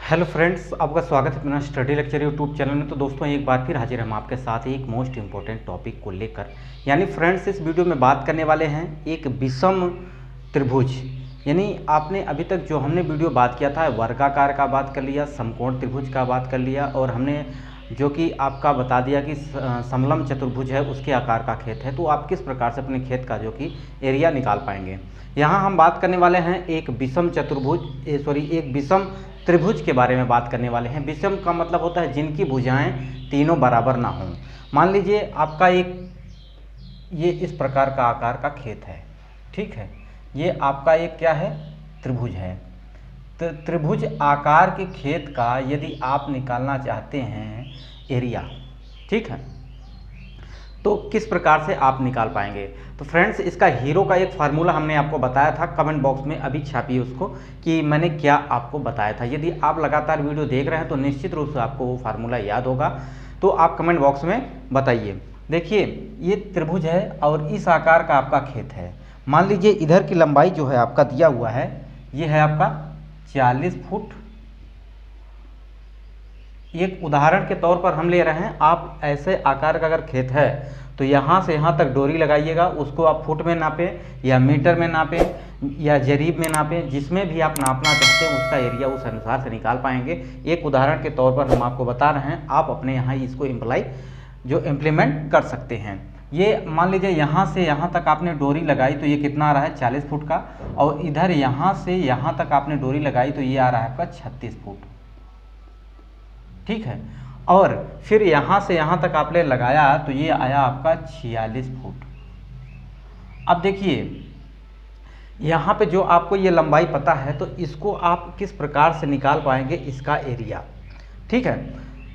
Hello friends, आपका स्वागत है अपना स्टडी लेक्चर यूट्यूब चैनल में। तो दोस्तों एक बार फिर हाजिर हम आपके साथ एक मोस्ट इंपॉर्टेंट टॉपिक को लेकर, यानी फ्रेंड्स इस वीडियो में बात करने वाले हैं एक विषम त्रिभुज। यानी आपने अभी तक जो हमने वीडियो बात किया था वर्गाकार का बात कर लिया, समकोण त्रिभुज का बात कर लिया, और हमने जो कि आपका बता दिया कि समलंब चतुर्भुज है उसके आकार का खेत है। तो आप किस प्रकार से अपने खेत का जो कि एरिया निकाल पाएंगे। यहाँ हम बात करने वाले हैं एक विषम एक विषम त्रिभुज के बारे में बात करने वाले हैं। विषम का मतलब होता है जिनकी भुजाएं तीनों बराबर ना हों। मान लीजिए आपका ये इस प्रकार का आकार का खेत है, ठीक है। ये आपका एक क्या है, त्रिभुज है। तो त्रिभुज आकार के खेत का यदि आप निकालना चाहते हैं एरिया, ठीक है, तो किस प्रकार से आप निकाल पाएंगे। तो फ्रेंड्स इसका हीरो का एक फार्मूला हमने आपको बताया था, कमेंट बॉक्स में अभी छापिए उसको कि मैंने क्या आपको बताया था। यदि आप लगातार वीडियो देख रहे हैं तो निश्चित रूप से आपको वो फार्मूला याद होगा, तो आप कमेंट बॉक्स में बताइए। देखिए ये त्रिभुज है और इस आकार का आपका खेत है। मान लीजिए इधर की लंबाई जो है आपका दिया हुआ है, ये है आपका 40 फुट। एक उदाहरण के तौर पर हम ले रहे हैं, आप ऐसे आकार का अगर खेत है तो यहाँ से यहाँ तक डोरी लगाइएगा, उसको आप फुट में नापें या मीटर में नापें या जरीब में नापें, जिसमें भी आप नापना चाहते हैं उसका एरिया उस अनुसार से निकाल पाएंगे। एक उदाहरण के तौर पर हम आपको बता रहे हैं, आप अपने यहाँ इसको इम्प्लीमेंट कर सकते हैं। ये मान लीजिए यहाँ से यहाँ तक आपने डोरी लगाई तो ये कितना आ रहा है 40 फुट का, और इधर यहाँ से यहाँ तक आपने डोरी लगाई तो ये आ रहा है आपका 36 फुट, ठीक है। और फिर यहाँ से यहाँ तक आपने लगाया तो ये आया आपका 46 फुट। अब देखिए यहाँ पे जो आपको ये लंबाई पता है तो इसको आप किस प्रकार से निकाल पाएंगे इसका एरिया, ठीक है।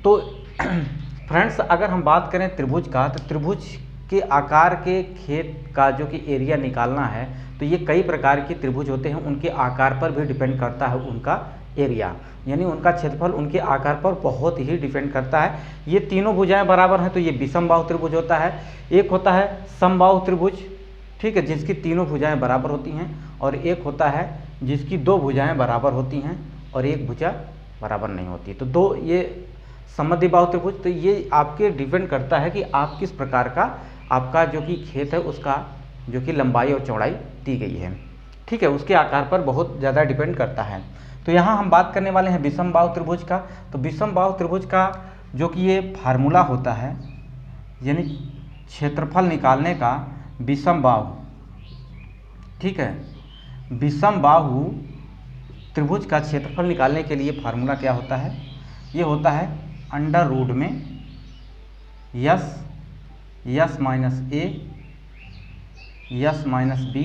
तो फ्रेंड्स अगर हम बात करें त्रिभुज का, तो त्रिभुज के आकार के खेत का जो कि एरिया निकालना है तो ये कई प्रकार के त्रिभुज होते हैं, उनके आकार पर भी डिपेंड करता है उनका एरिया, यानी उनका क्षेत्रफल उनके आकार पर बहुत ही डिपेंड करता है। ये तीनों भुजाएं बराबर हैं तो ये विषम बाहु त्रिभुज होता है। एक होता है समबाहु त्रिभुज, ठीक है, जिसकी तीनों भुजाएं बराबर होती हैं, और एक होता है जिसकी दो भुजाएं बराबर होती हैं और एक भुजा बराबर नहीं होती। तो दो ये समद्विबाहु त्रिभुज। तो ये आपके डिपेंड करता है कि आप किस प्रकार का आपका जो कि खेत है उसका जो कि लंबाई और चौड़ाई दी गई है, ठीक है, उसके आकार पर बहुत ज़्यादा डिपेंड करता है। तो यहाँ हम बात करने वाले हैं विषम बाहु त्रिभुज का। तो विषम बाहु त्रिभुज का जो कि ये फार्मूला होता है, यानी क्षेत्रफल निकालने का विषम बाहु, ठीक है, विषम बाहु त्रिभुज का क्षेत्रफल निकालने के लिए फार्मूला क्या होता है, ये होता है अंडर रूट में S minus A S minus B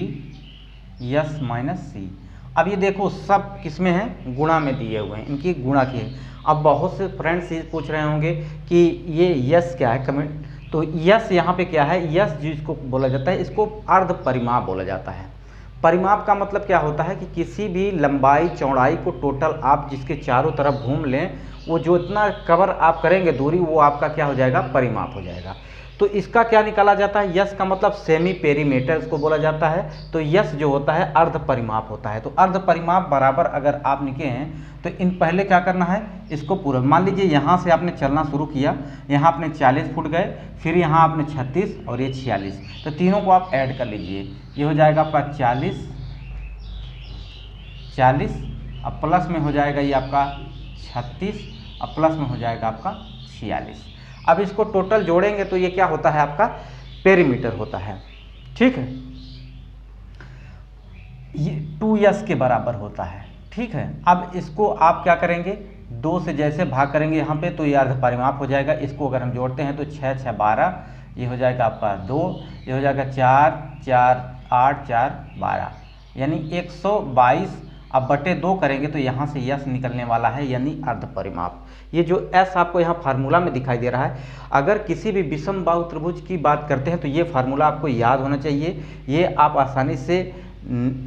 S minus C. अब ये देखो सब किसमें है, गुणा में दिए हुए हैं, इनकी गुणा की है। अब बहुत से फ्रेंड्स ये पूछ रहे होंगे कि ये यस क्या है, कमेंट। तो यस यहाँ पे क्या है, यस जिसको बोला जाता है इसको अर्ध परिमाप बोला जाता है। परिमाप का मतलब क्या होता है कि किसी भी लंबाई चौड़ाई को टोटल आप जिसके चारों तरफ घूम लें, वो जो इतना कवर आप करेंगे दूरी, वो आपका क्या हो जाएगा, परिमाप हो जाएगा। तो इसका क्या निकाला जाता है, यस का मतलब सेमी पेरीमीटर इसको बोला जाता है। तो यस जो होता है अर्ध परिमाप होता है। तो अर्ध परिमाप बराबर अगर आप लिखे हैं तो इन पहले क्या करना है, इसको पूरा मान लीजिए यहाँ से आपने चलना शुरू किया, यहाँ आपने 40 फुट गए, फिर यहाँ आपने 36 और ये 46, तो तीनों को आप ऐड कर लीजिए। ये हो जाएगा आपका 40 अब प्लस में हो जाएगा ये आपका 36, अब प्लस में हो जाएगा आपका 46। अब इसको टोटल जोड़ेंगे तो ये क्या होता है, आपका पेरीमीटर होता है, ठीक है। ये 2s के बराबर होता है, ठीक है। अब इसको आप क्या करेंगे, 2 से जैसे भाग करेंगे यहाँ पे तो ये अर्ध परिमाप हो जाएगा। इसको अगर हम जोड़ते हैं तो 6 6 12, ये हो जाएगा आपका 2, ये हो जाएगा 4 4 8 4 12, यानी 122। अब बटे 2 करेंगे तो यहाँ से यस निकलने वाला है, यानी अर्ध परिमाप। ये जो एस आपको यहाँ फार्मूला में दिखाई दे रहा है, अगर किसी भी विषम बाहु त्रिभुज की बात करते हैं तो ये फार्मूला आपको याद होना चाहिए। ये आप आसानी से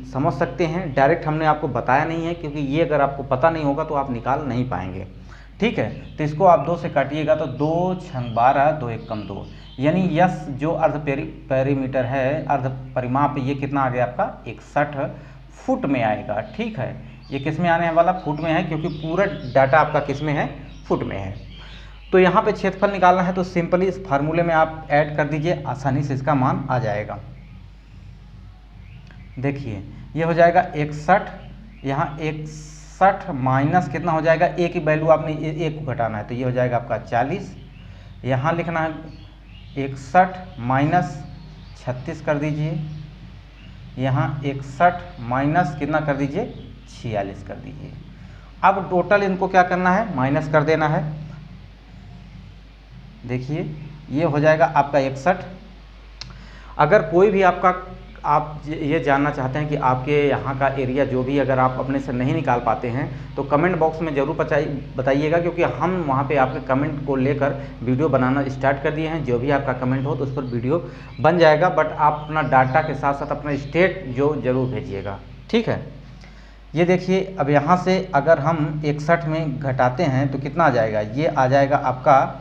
समझ सकते हैं, डायरेक्ट हमने आपको बताया नहीं है, क्योंकि ये अगर आपको पता नहीं होगा तो आप निकाल नहीं पाएंगे, ठीक है। तो इसको आप 2 से काटिएगा तो 2 6 12 2 1 कम 2, यानी यस जो अर्ध पेरीमीटर है, अर्ध परिमाप, ये कितना आ गया आपका 61 फुट में आएगा, ठीक है। ये किस में आने वाला, फुट में है, क्योंकि पूरा डाटा आपका किस में है, फुट में है। तो यहाँ पे क्षेत्रफल निकालना है तो सिंपली इस फार्मूले में आप ऐड कर दीजिए, आसानी से इसका मान आ जाएगा। देखिए ये हो जाएगा 61, यहाँ 61 माइनस कितना हो जाएगा, ए की वैल्यू आपने एक को घटाना है तो ये हो जाएगा आपका 40। यहाँ लिखना है 61 माइनस 36 कर दीजिए, यहाँ 61 माइनस कितना कर दीजिए, 46 कर दीजिए। अब टोटल इनको क्या करना है, माइनस कर देना है। देखिए ये हो जाएगा आपका 61। अगर कोई भी आपका, आप ये जानना चाहते हैं कि आपके यहाँ का एरिया जो भी अगर आप अपने से नहीं निकाल पाते हैं तो कमेंट बॉक्स में ज़रूर बताइएगा, क्योंकि हम वहाँ पे आपके कमेंट को लेकर वीडियो बनाना स्टार्ट कर दिए हैं। जो भी आपका कमेंट हो तो उस पर वीडियो बन जाएगा, बट आप अपना डाटा के साथ साथ अपना स्टेट जो ज़रूर भेजिएगा, ठीक है। ये देखिए अब यहाँ से अगर हम 61 में घटाते हैं तो कितना आ जाएगा, ये आ जाएगा आपका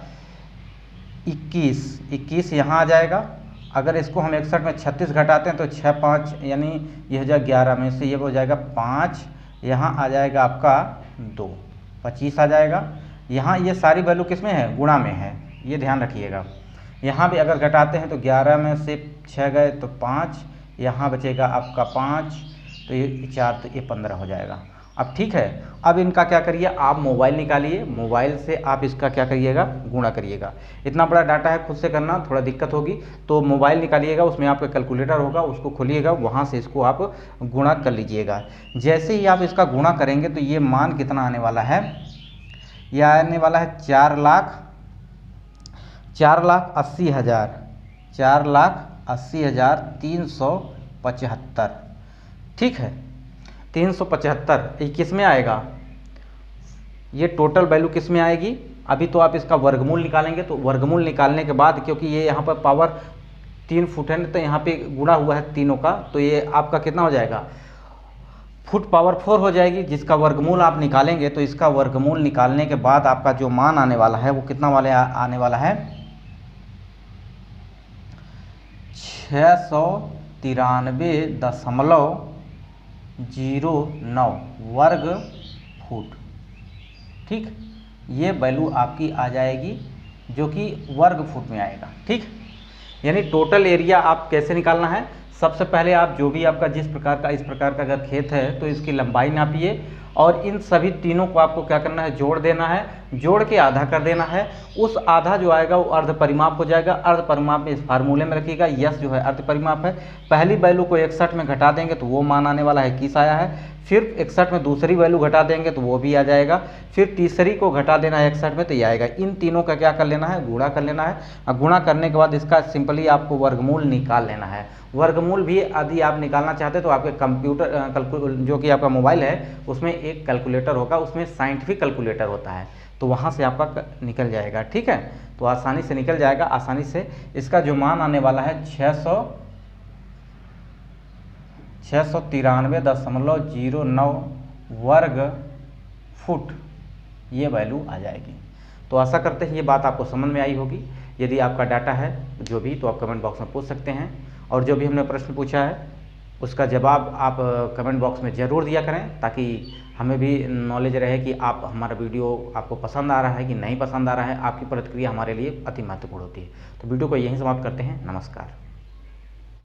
21 यहाँ आ जाएगा। अगर इसको हम 61 में 36 घटाते हैं तो 6 5 यानी ये हो जाएगा 11 में से ये हो जाएगा 5, यहाँ आ जाएगा आपका 2, 25 आ जाएगा। यहाँ ये सारी वैल्यू किस में है, गुणा में है, ये ध्यान रखिएगा। यहाँ भी अगर घटाते हैं तो 11 में से 6 गए तो 5, यहाँ बचेगा आपका 5, तो ये 4 तो ये 15 हो जाएगा। अब ठीक है, अब इनका क्या करिए, आप मोबाइल निकालिए, मोबाइल से आप इसका क्या करिएगा, गुणा करिएगा। इतना बड़ा डाटा है, खुद से करना थोड़ा दिक्कत होगी, तो मोबाइल निकालिएगा, उसमें आपका कैलकुलेटर होगा, उसको खोलिएगा, वहाँ से इसको आप गुणा कर लीजिएगा। जैसे ही आप इसका गुणा करेंगे तो ये मान कितना आने वाला है, यह आने वाला है 4,80,375, ठीक है। 375 ये किस में आएगा, ये टोटल वैल्यू किस में आएगी। अभी तो आप इसका वर्गमूल निकालेंगे, तो वर्गमूल निकालने के बाद क्योंकि ये यहाँ पर पावर 3 फुट है तो यहाँ पे गुणा हुआ है तीनों का, तो ये आपका कितना हो जाएगा, फुट पावर 4 हो जाएगी। जिसका वर्गमूल आप निकालेंगे तो इसका वर्गमूल निकालने के बाद आपका जो मान आने वाला है वो कितना वाले आने वाला है, 693.09 वर्ग फुट, ठीक। ये वैल्यू आपकी आ जाएगी जो कि वर्ग फुट में आएगा, ठीक। यानी टोटल एरिया आप कैसे निकालना है, सबसे पहले आप जो भी आपका जिस प्रकार का इस प्रकार का अगर खेत है तो इसकी लंबाई नापिए और इन सभी तीनों को आपको क्या करना है, जोड़ देना है, जोड़ के आधा कर देना है। उस आधा जो आएगा वो अर्ध परिमाप हो जाएगा। अर्ध परिमाप में इस फार्मूले में रखिएगा, यस जो है अर्ध परिमाप है। पहली वैल्यू को 61 में घटा देंगे तो वो मान आने वाला है 21 आया है। फिर 61 में दूसरी वैल्यू घटा देंगे तो वो भी आ जाएगा। फिर तीसरी को घटा देना है 61 में तो ये आएगा। इन तीनों का क्या कर लेना है, गुणा कर लेना है। और गुणा करने के बाद इसका सिंपली आपको वर्गमूल निकाल लेना है। वर्गमूल भी यदि आप निकालना चाहते हैं तो आपके कंप्यूटर जो कि आपका मोबाइल है उसमें एक कैलकुलेटर होगा, उसमें साइंटिफिक कैलकुलेटर होता है, तो वहाँ से आपका निकल जाएगा, ठीक है। तो आसानी से निकल जाएगा, आसानी से। इसका जो मान आने वाला है 693.09 वर्ग फुट, ये वैल्यू आ जाएगी। तो आशा करते हैं ये बात आपको समझ में आई होगी। यदि आपका डाटा है जो भी तो आप कमेंट बॉक्स में पूछ सकते हैं, और जो भी हमने प्रश्न पूछा है उसका जवाब आप कमेंट बॉक्स में ज़रूर दिया करें, ताकि हमें भी नॉलेज रहे कि आप हमारा वीडियो आपको पसंद आ रहा है कि नहीं पसंद आ रहा है। आपकी प्रतिक्रिया हमारे लिए अति महत्वपूर्ण होती है। तो वीडियो को यहीं समाप्त करते हैं। नमस्कार।